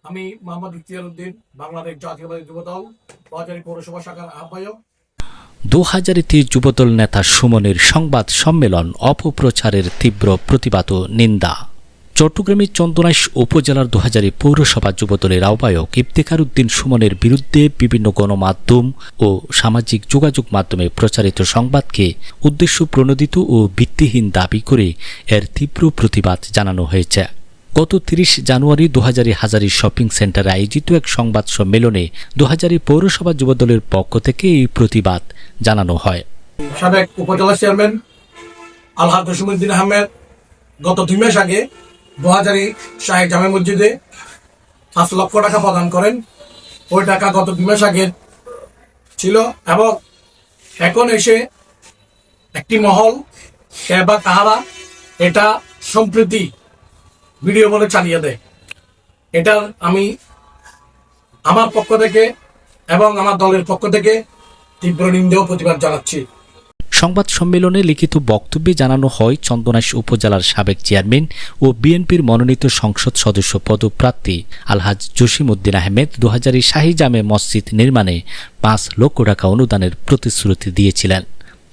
আমি মোহাম্মদ ইখতিয়ার উদ্দিন, বাংলাদেশ জাতীয়তাবাদী যুবদল বাজারী পৌরসভা শাখার আহ্বায়ক। ২০২৩ যুবদল নেতা সুমনের সংবাদ সম্মেলন অপপ্রচারের তীব্র প্রতিবাদ ও নিন্দা। চট্টগ্রামের চন্দনাইশ উপজেলার ২০২০ পৌরসভা যুবদলের আহ্বায়ক ইফতেখার উদ্দিন সুমনের বিরুদ্ধে বিভিন্ন গণমাধ্যম ও সামাজিক যোগাযোগ মাধ্যমে প্রচারিত সংবাদকে উদ্দেশ্য প্রণোদিত ও ভিত্তিহীন দাবি করে এর তীব্র প্রতিবাদ জানানো হয়েছে। গত ৩০ জানুয়ারি ২০০০ হাজারী শপিং সেন্টারে আয়োজিত এক সংবাদ সম্মেলনে ২০০০ পৌরসভা যুবদলের পক্ষ থেকে এই প্রতিবাদ জানানো হয়। সাবেক উপজেলা চেয়ারম্যান আলহাজ জসিমউদ্দিন আহমেদ গত ২ মাস আগে ২০০০ শাহেক জামে মসজিদে ৫ লক্ষ টাকা প্রদান করেন। ওই টাকা গত ২ মাস আগে ছিল এবং এখন এসে একটি মহল বা তাহারা এটা সম্প্রতি ভিডিও বলে চালিয়ে দেয়। এটা আমি আমার পক্ষ থেকে এবং আমার দলের পক্ষ থেকে তীব্র নিন্দা ও প্রতিবাদ জানাচ্ছি। সংবাদ সম্মেলনে লিখিত বক্তব্যে জানানো হয়, চন্দনাইশ উপজেলার সাবেক চেয়ারম্যান ও বিএনপির মনোনীত সংসদ সদস্য পদপ্রার্থী আলহাজ জসিমউদ্দিন আহমেদ ২০০০ শাহী জামে মসজিদ নির্মাণে ৫ লক্ষ টাকা অনুদানের প্রতিশ্রুতি দিয়েছিলেন।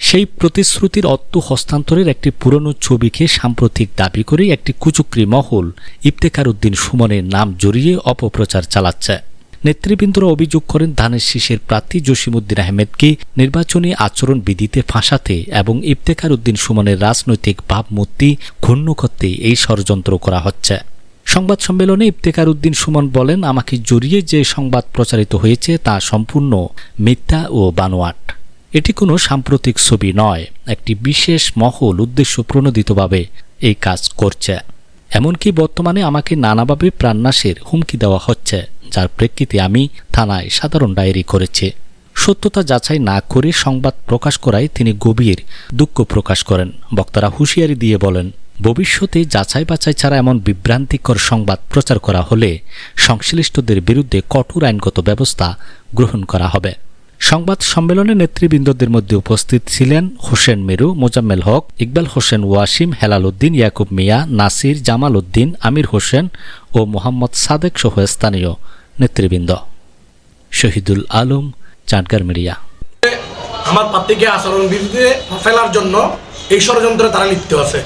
সেই প্রতিশ্রুতির অর্থ হস্তান্তরের একটি পুরনো ছবিকে সাম্প্রতিক দাবি করে একটি কুচক্রী মহল ইফতেখার উদ্দিন সুমনের নাম জড়িয়ে অপপ্রচার চালাচ্ছে। নেতৃবৃন্দরা অভিযোগ করেন, ধানের শীষের প্রার্থী জসিমউদ্দিন আহমেদকে নির্বাচনী আচরণ বিধিতে ফাঁসাতে এবং ইফতেখার উদ্দিন সুমনের রাজনৈতিক ভাবমূর্তি ক্ষুণ্ণ করতে এই ষড়যন্ত্র করা হচ্ছে। সংবাদ সম্মেলনে ইফতেখার উদ্দিন সুমন বলেন, আমাকে জড়িয়ে যে সংবাদ প্রচারিত হয়েছে তা সম্পূর্ণ মিথ্যা ও বানোয়াট। এটি কোনো সাম্প্রতিক ছবি নয়। একটি বিশেষ মহল উদ্দেশ্য প্রণোদিতভাবে এই কাজ করছে। এমনকি বর্তমানে আমাকে নানাভাবে প্রাণনাশের হুমকি দেওয়া হচ্ছে, যার প্রেক্ষিতে আমি থানায় সাধারণ ডায়েরি করেছি। সত্যতা যাচাই না করে সংবাদ প্রকাশ করায় তিনি গভীর দুঃখ প্রকাশ করেন। বক্তারা হুঁশিয়ারি দিয়ে বলেন, ভবিষ্যতে যাচাই বাছাই ছাড়া এমন বিভ্রান্তিকর সংবাদ প্রচার করা হলে সংশ্লিষ্টদের বিরুদ্ধে কঠোর আইনগত ব্যবস্থা গ্রহণ করা হবে। সংবাদ সম্মেলনে নেতৃবৃন্দদের মধ্যে উপস্থিত ছিলেন হোসেন মেরু, মোজাম্মেল হক, ইকবাল হোসেন ওয়াসিম, হেলাল উদ্দিন, ইয়াকুব মিয়া, নাসির, জামাল উদ্দিন, আমির হোসেন ও মোহাম্মদ সাদেক সহ স্থানীয় নেতৃবৃন্দ। শহীদুল আলম, চাটগাঁর মিডিয়া। আমার প্রার্থীকে আচরণ বিধিতে ফেলার জন্য এই ষড়যন্ত্রে তারা লিপ্ত আছে।